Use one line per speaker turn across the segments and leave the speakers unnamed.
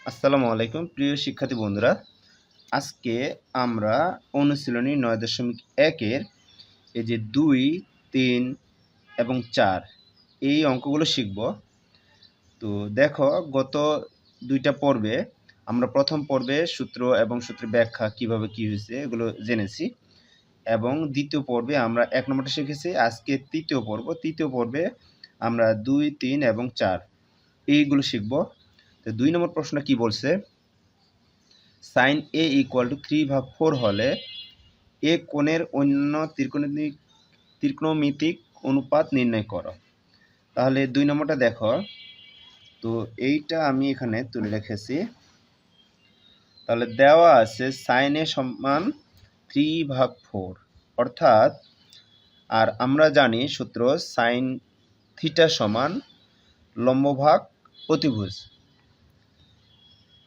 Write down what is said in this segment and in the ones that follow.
আসসালামু আলাইকুম প্রিয় শিক্ষার্থী বন্ধুরা। আজকে আমরা অনুশীলনী ৯.১ এর এই যে ২, ৩ এবং ৪ এই অঙ্কগুলো শিখব। তো দেখো, গত দুইটা পর্বে আমরা প্রথম পর্বে সূত্র এবং সূত্রের ব্যাখ্যা কিভাবে কি হয়েছে এগুলো জেনেছি, এবং দ্বিতীয় পর্বে আমরা ১ নম্বরটা শিখেছি। আজকে তৃতীয় পর্বে আমরা ২, ৩ এবং ৪ এইগুলো শিখব। তো ২ নম্বর প্রশ্নটা কি বলছে, sin a = 3/4 হলে এ কোণের অন্য ত্রিকোণমিতিক অনুপাত নির্ণয় করো। তাহলে ২ নম্বরটা দেখো, তো এইটা আমি এখানে তুলে রেখেছি। তাহলে দেওয়া আছে sin a সমান 3/4, অর্থাৎ আর আমরা জানি সূত্র sin থিটা সমান লম্ব ভাগ অতিভুজ।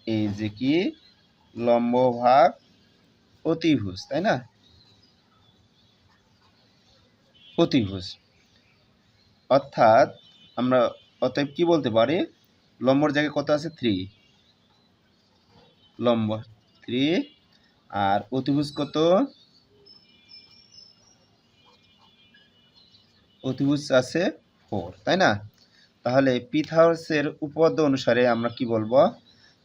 এই যে কি লম্ব ভাগ অতিভুজ, তাই না? অতিভুজ অর্থাৎ আমরা অতএব কি বলতে পারি, লম্বর জায়গায় কত আছে 3, লম্ব 3 আর অতিভুজ কত, অতিভুজ আছে 4, তাই না? তাহলে পিথাগোরাসের উপপাদ্য অনুসারে আমরা কি বলবো,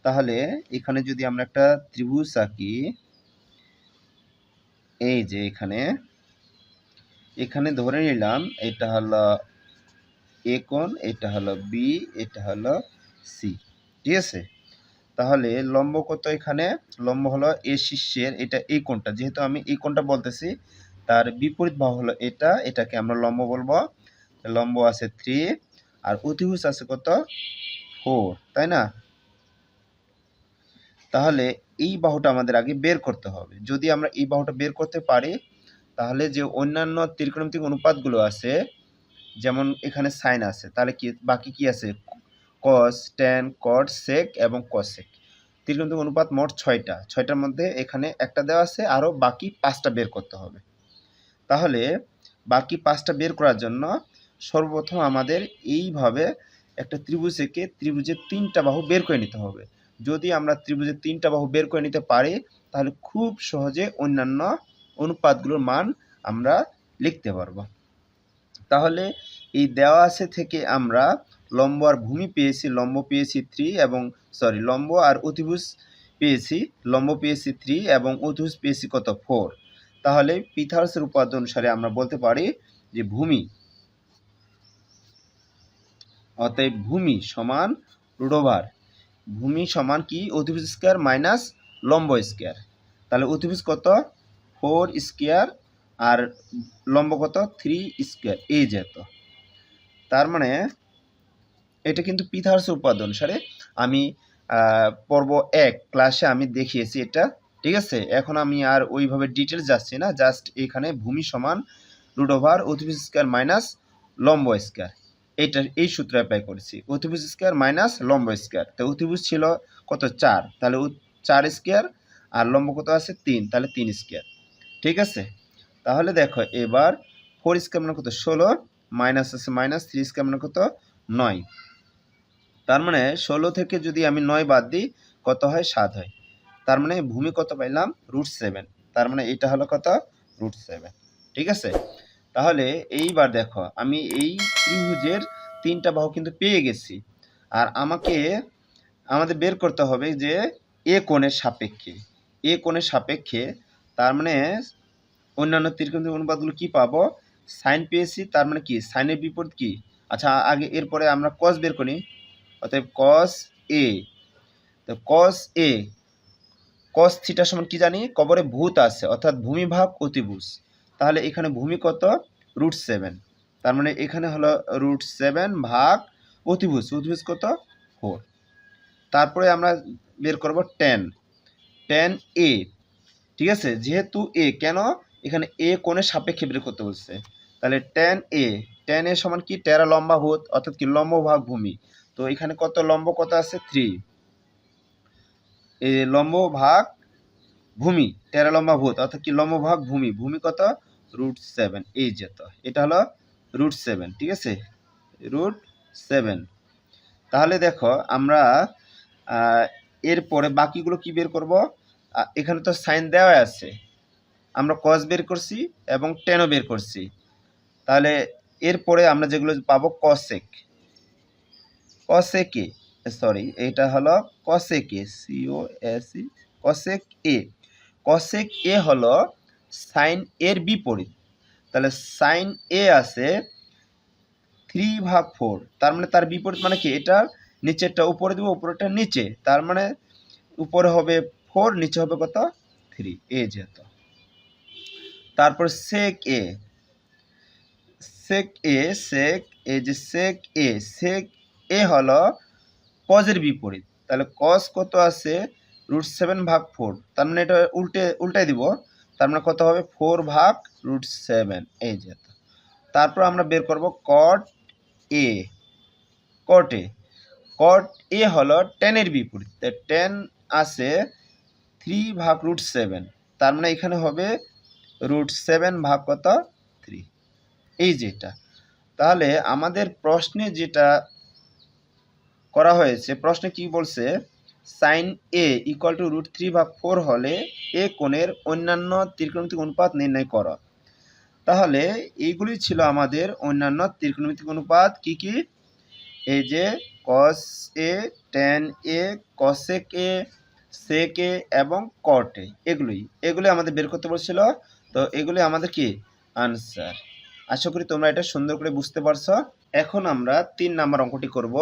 তাহলে এখানে যদি আমরা একটা ত্রিভুজ আঁকি, এই যে এখানে ধরে নিলাম এটা হলো এ কোণ, এটা হলো বি, এটা হলো সি, ঠিক আছে? তাহলে লম্ব কত, এখানে লম্ব হলো এ শীর্ষের, এটা এই কোণটা, যেহেতু আমি এই কোণটা বলতেছি তার বিপরীত বাহু হলো এটা, এটাকে আমরা লম্ব বলবো। লম্ব আছে 3 আর অতিভুজ আছে কত 4, তাই না? তাহলে এই বাহুটা আমাদের আগে বের করতে হবে। যদি আমরা এই বাহুটা বের করতে পারি, তাহলে যে অন্যান্য ত্রিকোণমিতিক অনুপাতগুলো আছে, যেমন এখানে সাইন আছে, তাহলে কি বাকি কি আছে, কস, ট্যান, কট, সেক এবং কসেক। ত্রিকোণমিতিক অনুপাত মোট 6টা, 6টার মধ্যে এখানে একটা দেওয়া আছে, আরও বাকি 5টা বের করতে হবে। তাহলে বাকি 5টা বের করার জন্য সর্বপ্রথম আমাদের এইভাবে একটা ত্রিভুজ এঁকে ত্রিভুজের 3টা বাহু বের করে নিতে হবে। যদি আমরা ত্রিভুজের 3টা বাহু বের করে নিতে পারি, তাহলে খুব সহজে অন্যান্য অনুপাতগুলোর মান আমরা লিখতে পারবো। তাহলে এই দেওয়া আছে থেকে আমরা লম্ব আর ভূমি পেয়েছি, লম্ব পেয়েছি 3 এবং লম্ব আর অতিভুজ পেয়েছি, লম্ব পেয়েছি 3 এবং অতিভুজ পেয়েছি কত 4। তাহলে পিথাগোরাসের উপপাদ্য অনুসারে আমরা বলতে পারি যে অতএব ভূমি সমান √, ভূমি সমান কি অতিভুজ স্কয়ার মাইনাস লম্ব স্কয়ার। তাহলে অতিভুজ কত 4 স্কয়ার আর লম্ব কত 3 স্কয়ার, এই যেত। তার মানে এটা কিন্তু পিথাগোরাসের উপপাদ্য অনুসারে আমি পর্ব 1 ক্লাসে আমি দেখিয়েছি এটা, ঠিক আছে? এখন আমি আর ওইভাবে ডিটেলস যাচ্ছি না, জাস্ট এখানে ভূমি সমান √, অতিভুজ স্কয়ার মাইনাস লম্ব স্কয়ার, এই সূত্র অ্যাপ্লাই করেছি। অতিভুজ স্কয়ার মাইনাস লম্ব স্কয়ার, তো অতিভুজ ছিল কত 4, তাহলে 4 স্কয়ার আর লম্ব কত আছে 3, তাহলে 3 স্কয়ার, ঠিক আছে? তাহলে দেখো এবার 4 স্কয়ার মানে কত 16, মাইনাস আছে মাইনাস, 3 স্কয়ার মানে কত 9। তার মানে 16 থেকে যদি আমি 9 বাদ দিই কত হয় 7 হয়। তার মানে ভূমি কত পাইলাম √7, তার মানে এটা হলো কত √7, ঠিক আছে? তাহলে এইবার দেখো আমি এই ত্রিভুজের 3টা বাহু কিন্তু পেয়ে গেছি, আর আমাদের বের করতে হবে যে এ কোণের সাপেক্ষে, তার মানে অন্যান্য ত্রিকোণমিতিক অনুপাতগুলো কি পাবো, সাইন পেয়েছি, তার মানে কি সাইনের বিপরীত কি, আচ্ছা আগে এরপরে আমরা কস বের করি। অতএব কস এ, তো কস থিটা সমান কি জানি, কবরে ভূত আছে অর্থাৎ ভূমি ভাগ অতিভুজ। তাহলে এখানে ভূমি কত √7, তার মানে এখানে হলো √7 ভাগ অতিভুজ কত 4। তারপরে আমরা বের করব ট্যান এ, ঠিক আছে? যেহেতু এ, কেন এখানে এ কোণের সাপেক্ষে বের করতে বলছে, তাহলে ট্যান এ সমান কি টেরা লম্বা ভূত, অর্থাৎ কি লম্ব ভাগ ভূমি। তো এখানে কত লম্ব কত আছে 3, লম্ব ভাগ ভূমি, টেরা লম্বা ভূত অর্থাৎ কি লম্ব ভাগ ভূমি কত √7, এই যেত, এটা হলো √7, ঠিক আছে? √7। তাহলে দেখো আমরা এরপরে বাকিগুলো কি বের করব? এখানে তো সাইন দেওয়া আছে, আমরা কস বের করছি এবং টেনও বের করছি। তাহলে এরপরে আমরা যেগুলো পাবো কসেক, কসেক এ, সরি এটা হলো কসেক এ, COSE, কসেক এ। কসেক এ হলো সাইন এর বিপরীত। তাহলে সাইন এ আছে 3/4, তার মানে তার বিপরীত মানে কি, এটা নিচেরটা উপরে দিব, উপরেরটা নিচে, তার মানে উপরে হবে 4, নিচে হবে কত 3, এই যেহেতু। তারপর সেক এ, সেক এ, সেক এই যে সেক এ, সেক এ হলো কজের বিপরীত। তাহলে কস কত আছে √7/4, তার মানে এটা উল্টাই দিব, তার মানে কত হবে 4/√7, এই যেহেতু। তারপর আমরা বের করব কট এ, কট এ, কট এ হলো টেনের বিপরীত। টেন আছে 3/√7, তার মানে এখানে হবে √7 ভাগ কত 3, এই যেটা। তাহলে আমাদের প্রশ্নে যেটা করা হয়েছে, প্রশ্নে কি বলছে, সাইন এ ইকুয়াল টু √3/4 হলে এ কোণের অন্যান্য ত্রিকোণমিতিক অনুপাত নির্ণয় করো। তাহলে এইগুলি ছিল আমাদের অন্যান্য ত্রিকোণমিতিক অনুপাত। কি কি? এই যে কস এ, ট্যান এ, কসেক এ, সেক এ এবং কট এ, এগুলি আমাদের বের করতে বলছিল। তো এগুলি আমাদের কি আনসার। আশা করি তোমরা এটা সুন্দর করে বুঝতে পারছো। এখন আমরা 3 নাম্বার অঙ্কটি করব।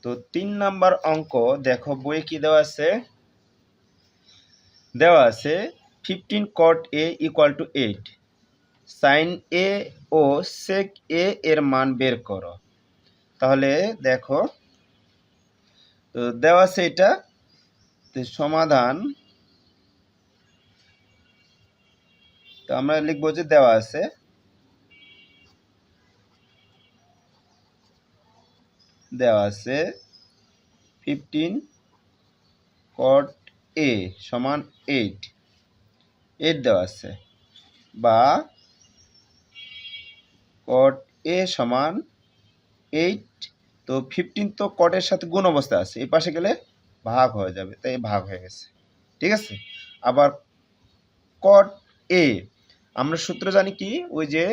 তো 3 নাম্বার অঙ্ক দেখো বইয়ে কি দেওয়া আছে, দেওয়া আছে 15 cot a equal to 8, sine A ও সেক এ এর মান বের করো। তাহলে দেখো তো দেওয়া আছে এটা, তো সমাধান, তো আমরা লিখবো যে দেওয়া আছে দেওয়া আছে 15 cot a সমান 8 দেওয়া আছে, বা cot a সমান 8। তো 15 তো কটের সাথে গুণ অবস্থা আছে, এই পাশে গেলে ভাগ হয়ে যাবে, তাই ভাগ হয়ে গেছে, ঠিক আছে। আবার কট এ আমরা সূত্র জানি কি, ওই যে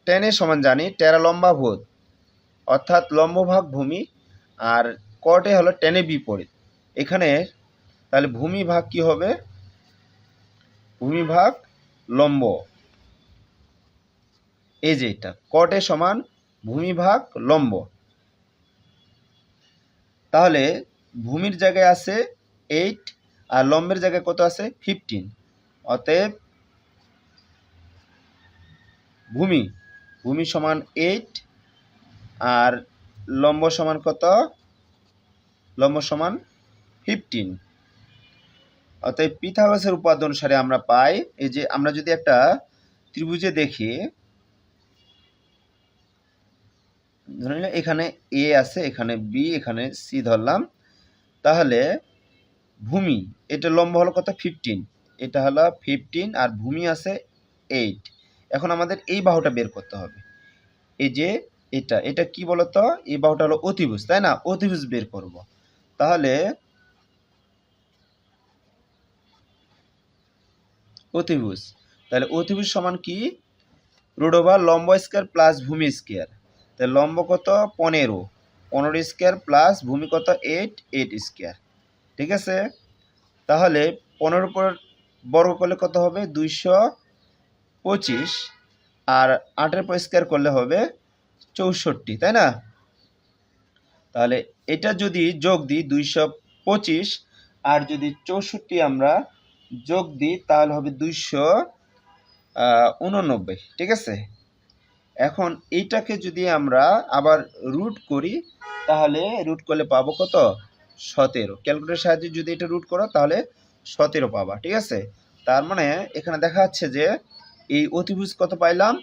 টেনের সমান জানি টেরা লম্বা ভূত, অর্থাৎ লম্ব ভাগ ভূমি, আর কট এ হলো টেনের বিপরীত। এখানে তাহলে ভূমি ভাগ কি হবে, ভূমি ভাগ লম্ব, এই যে এটা কট এ সমান ভূমি ভাগ লম্ব। তাহলে ভূমির জায়গায় আছে 8 আর লম্বের জায়গায় কত আছে 15, অতএব ভূমি সমান 8 আর লম্ব সমান কত, লম্ব সমান 15। অতএব পিথাগোরাসের উপপাদ্য অনুসারে আমরা পাই, এই যে আমরা যদি একটা ত্রিভুজে দেখি, ধরে নিলাম এখানে এ আছে, এখানে বি, এখানে সি ধরলাম, তাহলে ভূমি এটা লম্ব হলো কত 15, এটা হলো 15 আর ভূমি আছে 8। এখন আমাদের এই বাহুটা বের করতে হবে, এই যে এটা কি বলতো, এই বাহুটা হলো অতিভুজ, তাই না, অতিভুজ বের করব। তাহলে অতিভুজ, তাহলে অতিভুজ সমান কি, √ লম্ব স্কয়ার প্লাস ভূমি স্কয়ার। তাহলে লম্ব কত 15 স্কয়ার প্লাস ভূমি কত 8 স্কয়ার, ঠিক আছে। তাহলে 15 উপর বর্গ করলে কত হবে 225, আর 8 এর পর স্কয়ার করলে হবে 64, তাই না। তাহলে এটা যদি যোগ দিই 225 আর যদি 64 আমরা যোগ দিই তাহলে হবে 289, ঠিক আছে। এখন এইটাকে যদি আমরা আবার রুট করি, তাহলে রুট করলে পাবো কত 17, ক্যালকুলেটরের সাহায্যে যদি এটা রুট করো তাহলে 17 পাবা, ঠিক আছে। তার মানে এখানে দেখা যাচ্ছে যে এই অতিভুজ কত পাইলাম,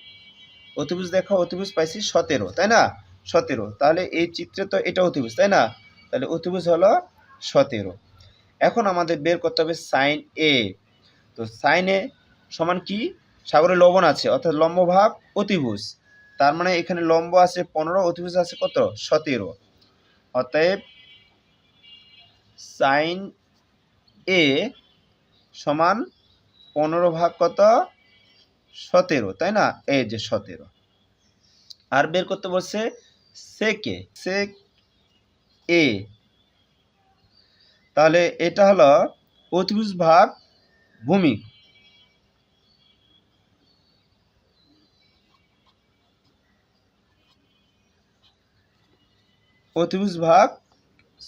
অতিভুজ দেখো, অতিভুজ পাইছি 17, তাই না 17। তাহলে এই চিত্রে তো এটা অতিভুজ, তাই না, তাহলে অতিভুজ হলো 17। এখন আমাদের বের করতে হবে সাইন এ। তো সাইন এ সমান কি, সাগরে লবণ আছে, অর্থাৎ লম্ব ভাগ অতিভুজ, তার মানে এখানে লম্ব আছে 15, অতিভুজ আছে কত 17, অতএব সাইন এ সমান 15 ভাগ কত 17, তাই না? এই যে 17। আর বের করতে বলছে সেক এ, তাহলে এটা হলো অতিভুজ ভাগ ভূমি। অতিভুজ ভাগ,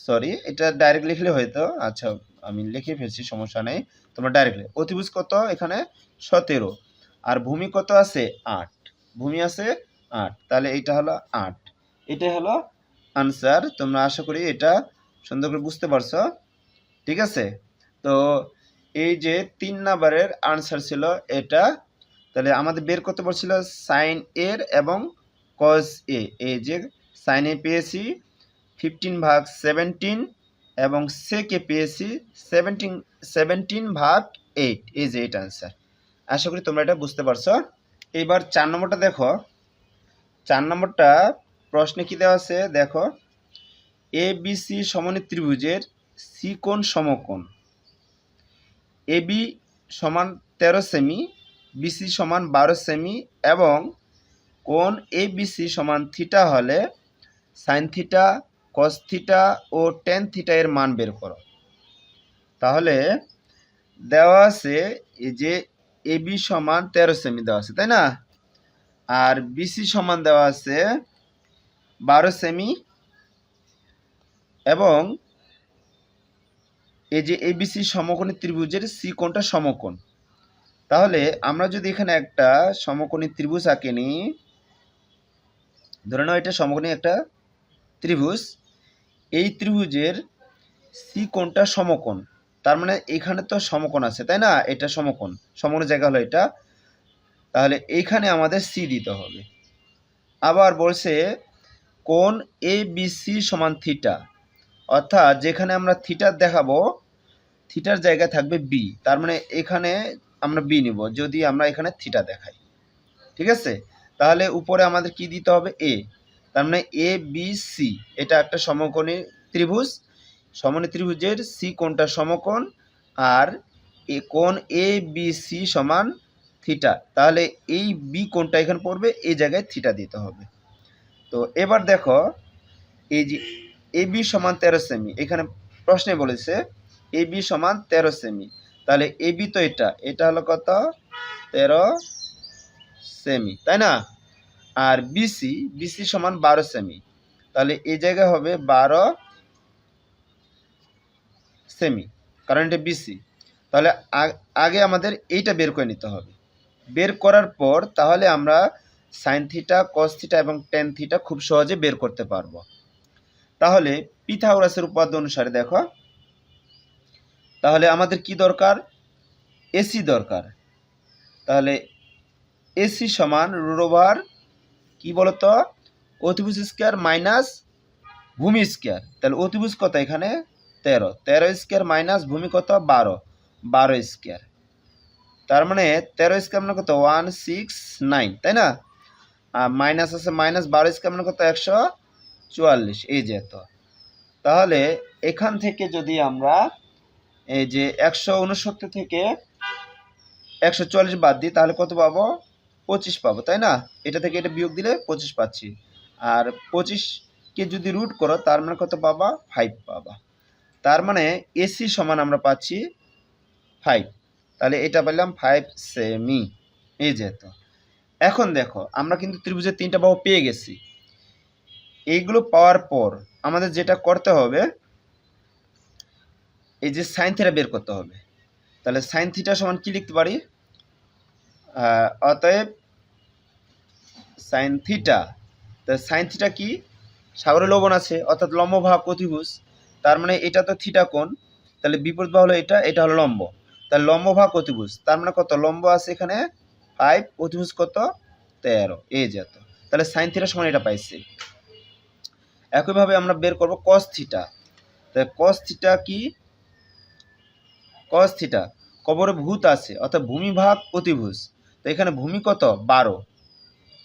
সরি এটা ডাইরেক্ট লিখলে হয়তো, আচ্ছা আমি লিখে ফেলছি, সমস্যা নেই, তোমরা ডাইরেক্ট লিখো। অতিভুজ কত এখানে 17, আর ভূমি কত আছে 8, ভূমি আছে 8, তাহলে এইটা হলো 8। এটাই হলো আনসার। তোমরা আশা করি এটা সুন্দর করে বুঝতে পারছো, ঠিক আছে? তো এই যে 3 নাম্বারের আনসার ছিল এটা। তাহলে আমাদের বের করতে বলছিল সাইন এর এবং কজ এ। এই যে সাইন এ পেয়েছি 15 ভাগ 17 এবং সেকে পেয়েছি 17 ভাগ 8। এই যে এটা আনসার। আশা করি তোমরা এটা বুঝতে পারছো। এবার 4 নম্বরটা দেখো। 4 নম্বরটা প্রশ্নে কি দেওয়া আছে দেখো, এ বি সি সমকোণী ত্রিভুজের সি কোণ সমকোণ। এ বি সমান 13 সেমি, বিসি সমান 12 সেমি এবং কোণ এ বি সি সমান থিটা হলে সাইন থিটা, কস থিটা ও টেন থিটা এর মান বের করো। তাহলে দেওয়া আছে এই যে এ বি সমান 13 সেমি দেওয়া আছে, তাই না? আর বিসি সমান দেওয়া আছে 12 সেমি এবং এই যে এবিসি সমকোণী ত্রিভুজের সি কোণটা সমকোণ। তাহলে আমরা যদি এখানে একটা সমকোণী ত্রিভুজ আঁকে নিই, ধরে নাও এটা সমকোণী একটা ত্রিভুজ, এই ত্রিভুজের সি কোণটা সমকোণ, তার মানে এখানে তো সমকোণ আছে, তাই না? এটা সমকোণ, সমকোণের জায়গা হলো এটা, তাহলে এইখানে আমাদের সি দিতে হবে। আবার বলছে কোণ এ বি সি সমান থিটা, অর্থাৎ যেখানে আমরা থিটা দেখাবো থিটার জায়গায় থাকবে বি, তার মানে এখানে আমরা বি নিব যদি আমরা এখানে থিটা দেখাই, ঠিক আছে? তাহলে উপরে আমাদের কি দিতে হবে এ, তার মানে এ বি সি এটা একটা সমকোণী ত্রিভুজ, সমকোণী ত্রিভুজের সি কোণটা সমকোণ আর এ কোণ এ বি সি সমান থিটা, তাহলে এই বি কোণটা এখানে পড়বে, এই জায়গায় থিটা দিতে হবে। তো এবার দেখো এই যে এ বি সমান 13 সেমি, এখানে প্রশ্নে বলেছে এ বি সমান 13 সেমি, তাহলে এ বি তো এটা হলো কত 13 সেমি, তাই না? আর বিসি সমান 12 সেমি, তাহলে এই জায়গায় হবে 12 সেমি, কারণ এটা বিসি। তাহলে আগে আমাদের এইটা বের করে নিতে হবে। বের করার পর তাহলে আমরা সাইন থিটা, কস থিটা এবং টেন থিটা খুব সহজে বের করতে পারবো। তাহলে পিথাগোরাসের উপপাদ্য অনুসারে দেখো, তাহলে আমাদের কি দরকার? এসি দরকার। তাহলে এসি সমান রুট ওভার কি বলতো অতিভুজ স্কয়ার মাইনাস ভূমি স্কয়ার। তাহলে অতিভুজ কত এখানে 13 স্কয়ার মাইনাস ভূমি কত 12 স্কয়ার, তার মানে 13 স্কয়ার মানে কত 169, তাই না? আর মাইনাস আছে মাইনাস 12 স্কয়ার মানে কত 144, এই যে এত। তাহলে এখান থেকে যদি আমরা এই যে 169 থেকে 144 বাদ দিই তাহলে কত পাবো 25 পাবো, তাই না? এটা থেকে এটা বিয়োগ দিলে 25 পাচ্ছি, আর 25কে যদি রুট করো তার মানে কত পাবা 5 পাবা, তার মানে এসি সমান আমরা পাচ্ছি 5, তাহলে এটা পেলাম 5 সেমি, এই যে তো। এখন দেখো আমরা কিন্তু ত্রিভুজের 3টা বাহু পেয়ে গেছি। এইগুলো পাওয়ার পর আমাদের যেটা করতে হবে এই যে সাইন থিটা বের করতে হবে। তাহলে সাইন থিটা সমান কি লিখতে পারি? অতএব সাইন থিটা, তো সাইন থিটা কি সাগরে লবণ আছে অর্থাৎ লম্ব ভাগ অতিভুজ, তার মানে এটা তো থিটা কোণ, তাহলে বিপরীত বাহু হলো এটা হলো লম্ব, তাহলে লম্ব ভাগ অতিভুজ, তার মানে কত লম্ব আছে এখানে 5, অতিভুজ কত 13, এই যে এত। তাহলে সাইন থিটা সমান এটা পাইছি। একইভাবে আমরা বের করব কস থিটা। তাহলে কস থিটা কি? কস থিটা কবরে ভূত আছে অর্থাৎ ভূমি ভাগ অতিভুজ, তো এখানে ভূমি কত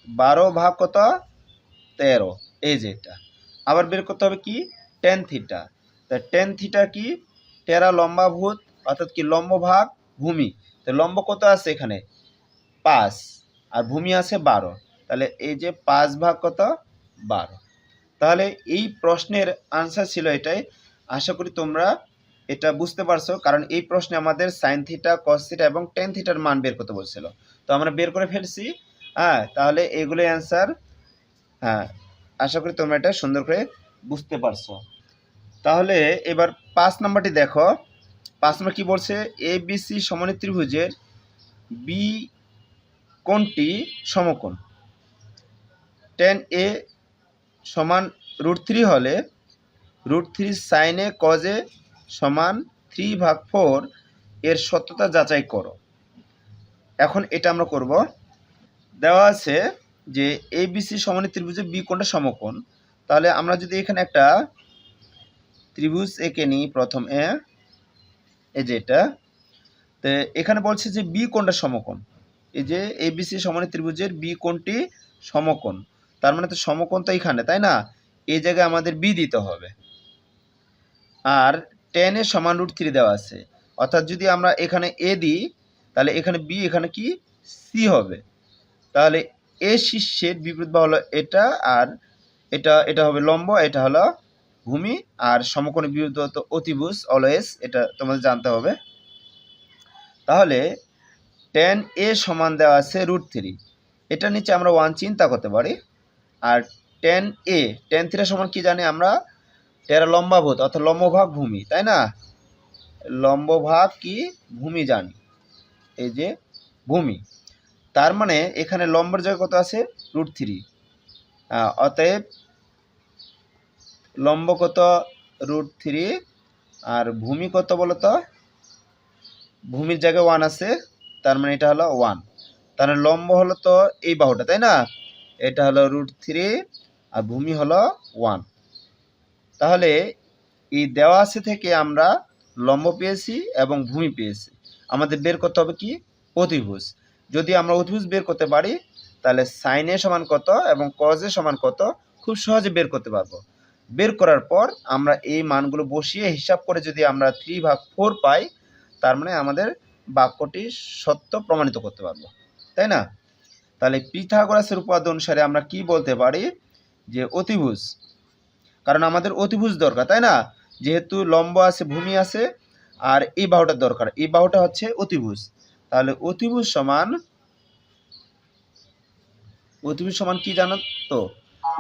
12 ভাগ কত 13, এই যে এটা। আবার বের করতে হবে কি টেন থিটা, তা টেন থিটা কি, টেরা লম্বাভূত অর্থাৎ কি লম্ব ভাগ ভূমি। তো লম্ব কত আছে এখানে 5 আর ভূমি আছে 12, তাহলে এই যে 5 ভাগ কত 12। তাহলে এই প্রশ্নের আনসার ছিল এটাই। আশা করি তোমরা এটা বুঝতে পারছো, কারণ এই প্রশ্নে আমাদের সাইন থিটা, কস থিটা এবং টেন থিটার মান বের করতে বলছিল, তো আমরা বের করে ফেলছি। হ্যাঁ, তাহলে এগুলো অ্যান্সার। হ্যাঁ, আশা করি তোমরা এটা সুন্দর করে বুঝতে পারছো। তাহলে এবার 5 নম্বরটি দেখো। 5 নম্বর কি বলছে, এ বি সি সমকোণী ত্রিভুজের বি কোণটি সমকোণ। টেন এ সমান √3 হলে √3 সাইন এ কজ এ সমান 3/4 এর সত্যতা যাচাই করো। এখন এটা আমরা করব। দেওয়া আছে যে এ বি সি সমকোণী ত্রিভুজে বি কোণটা সমকোণ। তাহলে আমরা যদি এখানে একটা ত্রিভুজ এঁকে নিই প্রথমে, এই যে এটা, তো এখানে বলছে যে বি কোণটা সমকোণ। এই যে এ বি সি সমকোণী ত্রিভুজের বি কোণটি সমকোণ, তার মানে তো সমকোণ তো এখানে, তাই না? এই জায়গায় আমাদের বি দিতে হবে। আর টেন এর সমান √3 দেওয়া আছে, অর্থাৎ যদি আমরা এখানে এ দিই তাহলে এখানে বি, এখানে কি সি হবে। তাহলে এ শীর্ষের বিপরীত বাহু হলো এটা, আর এটা হবে লম্ব, এটা হলো ভূমি, আর সমকোণী বিপরীত বাহু অতিভুজ অলওয়েজ, এটা তোমাদের জানতে হবে। তাহলে টেন এ সমান দেওয়া আছে √3, এটা নিচে আমরা 1 চিন্তা করতে পারি। আর টেন থিটা সমান কি জানি আমরা, টেরা লম্বাভূত অর্থাৎ লম্বভাগ ভূমি, তাই না? লম্বভাগ কি ভূমি জানি, এই যে ভূমি। তার মানে এখানে লম্বের জায়গায় কত আছে √3, অতএব লম্ব কত √3 আর ভূমি কত বলতো, ভূমির জায়গায় 1 আছে, তার মানে এটা হলো 1। তাহলে লম্ব হলো তো এই বাহুটা, তাই না? এটা হলো √3 আর ভূমি হলো 1। তাহলে এই দেওয়া আছে থেকে আমরা লম্ব পেয়েছি এবং ভূমি পেয়েছি। আমাদের বের করতে হবে কি অতিভুজ। যদি আমরা অতিভুজ বের করতে পারি তাহলে সাইন এ সমান কত এবং কজ এ সমান কত খুব সহজে বের করতে পারবো। বের করার পর আমরা এই মানগুলো বসিয়ে হিসাব করে যদি আমরা 3/4 পাই, তার মানে আমাদের বাক্যটি সত্য প্রমাণিত করতে পারবো, তাই না? তাহলে পিথাগোরাসের উপপাদ্য অনুসারে আমরা কি বলতে পারি, যে অতিভুজ, কারণ আমাদের অতিভুজ দরকার, তাই না? যেহেতু লম্ব আছে, ভূমি আছে, আর এই বাহুটা দরকার, এই বাহুটা হচ্ছে অতিভুজ। তাহলে অতিভুজ সমান কি জানো তো,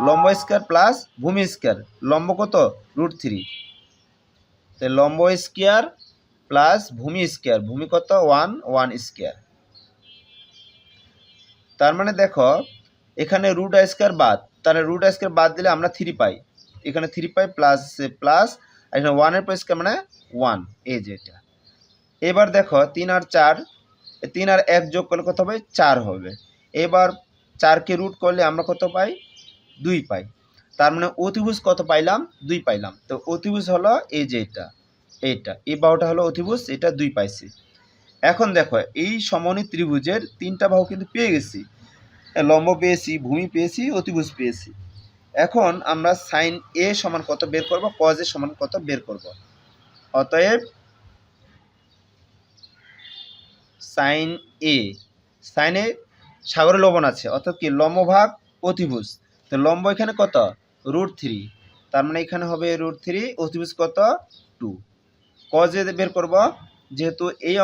লম্ব স্কয়ার প্লাস ভূমি স্কয়ার। লম্ব কত √3, তাই লম্ব স্কয়ার প্লাস ভূমি স্কয়ার, ভূমি কত 1 স্কয়ার। তার মানে দেখো এখানে √স্কয়ার বাদ, তাহলে √স্কয়ার বাদ দিলে আমরা 3 পাই, এখানে 3 পাই প্লাস প্লাস, আর এখানে 1 এর পর স্কয়ার মানে 1, এই যে এটা। এবার দেখো 3 আর 4, 3 আর 1 যোগ করলে কত হবে 4 হবে। এবার 4 কে রুট করলে আমরা কত পাই 2 পাই। তার মানে অতিভুজ কত পাইলাম 2 পাইলাম। তো অতিভুজ হলো এই যে এইটা, এই বাহুটা হলো অতিভুজ, এটা 2 পাইছি। এখন দেখো এই সমকোণী ত্রিভুজের 3টা বাহু কিন্তু পেয়ে গেছি, লম্ব পেয়েছি, ভূমি পেয়েছি, অতিভুজ পেয়েছি। এখন আমরা সাইন এ সমান কত বের করব, কজ এ সমান কত বের করব। অতএব সাইন এ সাগরে লবণ আছে, অর্থাৎ কি লম্ব ভাগ অতিভুজ। তো লম্ব এখানে কত √3, তার মানে এখানে হবে √3, অতিভুজ কত 2। কজ এ বের করব, যেহেতু এই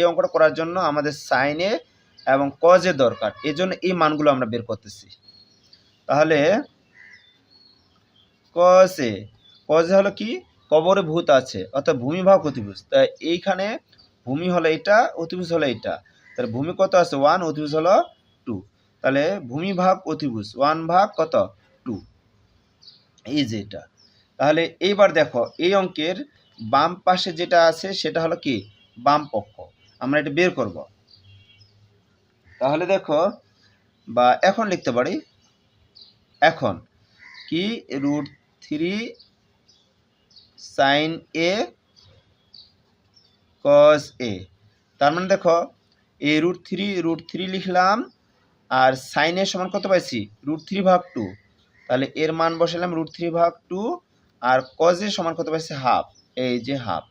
অঙ্কটা করার জন্য আমাদের সাইন এ এবং কজ এ দরকার, এই জন্য এই মানগুলো আমরা বের করতেছি। তাহলে কজ এ হলো কি কবরে ভূত আছে, অর্থাৎ ভূমি ভাগ অতিভুজ। তাই এইখানে ভূমি হলো এটা, অতিভুজ হলো এটা, তাহলে ভূমি কত আছে 1, অতিভুজ হলো 2। তাহলে ভূমি ভাগ অতিভুজ 1 ভাগ কত 2, এই যে এটা। তাহলে এইবার দেখো এই অঙ্কের বাম পাশে যেটা আছে সেটা হলো কি বাম পক্ষ, আমরা এটা বের করব। তাহলে দেখো, বা এখন লিখতে পারি, এখন কি √3 সাইন এ কস এ, তার মানে দেখো এই √3 লিখলাম, আর সাইন এর সমান কত পাইছি √3/2, তাহলে এর মান বসালাম √3/2, আর কজে সমান কত পাইছে হাফ, এই যে হাফ।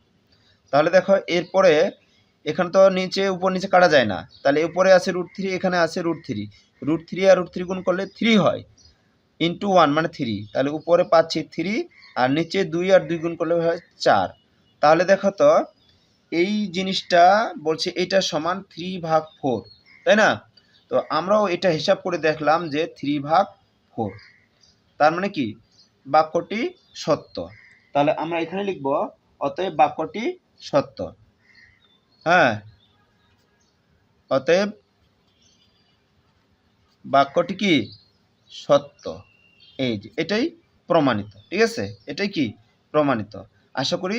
তাহলে দেখো এরপরে এখানে তো নিচে উপর নিচে কাটা যায় না, তাহলে উপরে আছে √3, এখানে আছে √3, √3 আর √3 গুণ করলে 3 হয়, ইন্টু 1 মানে 3, তাহলে উপরে পাচ্ছি 3 আর নিচে 2 আর 2 গুণ করলে হয় 4। তাহলে দেখো তো এই জিনিসটা বলছে এটা সমান 3/4, তাই না? তো আমরাও এটা হিসাব করে দেখলাম যে 3/4, তার মানে কি বাক্যটি সত্য। তাহলে আমরা এখানে লিখব অতএব বাক্যটি সত্য। হ্যাঁ, অতএব বাক্যটি কি সত্য, এই যে এটাই প্রমাণিত। ঠিক আছে, এটাই কি প্রমাণিত। আশা করি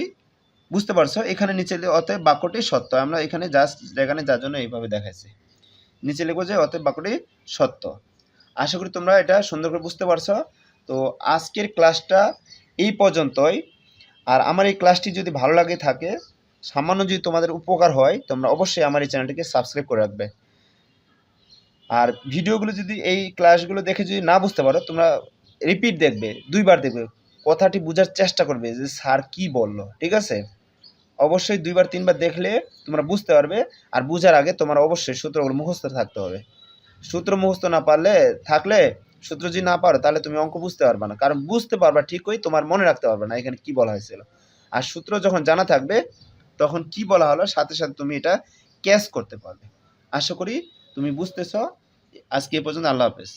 বুঝতে পারছো। এখানে নিচে অতএব বাক্যটি সত্য, আমরা এখানে জাস্ট এখানে যার জন্য এইভাবে দেখাইছি, নিচে লিখবো যে অতএব বাক্যটি সত্য। আশা করি তোমরা এটা সুন্দর করে বুঝতে পারছো। তো আজকের ক্লাসটা এই পর্যন্তই। আর আমার এই ক্লাসটি যদি ভালো লাগে থাকে, সামান্য যদি তোমাদের উপকার হয়, তোমরা অবশ্যই আমার এই চ্যানেলটিকে সাবস্ক্রাইব করে রাখবে। আর ভিডিওগুলো যদি এই ক্লাসগুলো দেখে যদি না বুঝতে পারো, তোমরা রিপিট দেখবে, 2বার দেখবে, কথাটি বোঝার চেষ্টা করবে যে স্যার কি বললো। ঠিক আছে, অবশ্যই 2বার 3বার দেখলে তোমরা বুঝতে পারবে। আর বুঝার আগে তোমার অবশ্যই সূত্রগুলো মুখস্থ থাকতে হবে। সূত্র মুখস্থ না পারলে থাকলে, সূত্র যদি না পারো তাহলে তুমি অঙ্ক বুঝতে পারবে না, কারণ বুঝতে পারবা ঠিকই, তোমার মনে রাখতে পারবে না এখানে কি বলা হয়েছিল। আর সূত্র যখন জানা থাকবে তখন কি বলা হলো সাথে সাথে তুমি এটা ক্যাচ করতে পারবে। আশা করি তুমি বুঝতেছ। আজকে এ পর্যন্ত, আল্লাহ হাফেজ।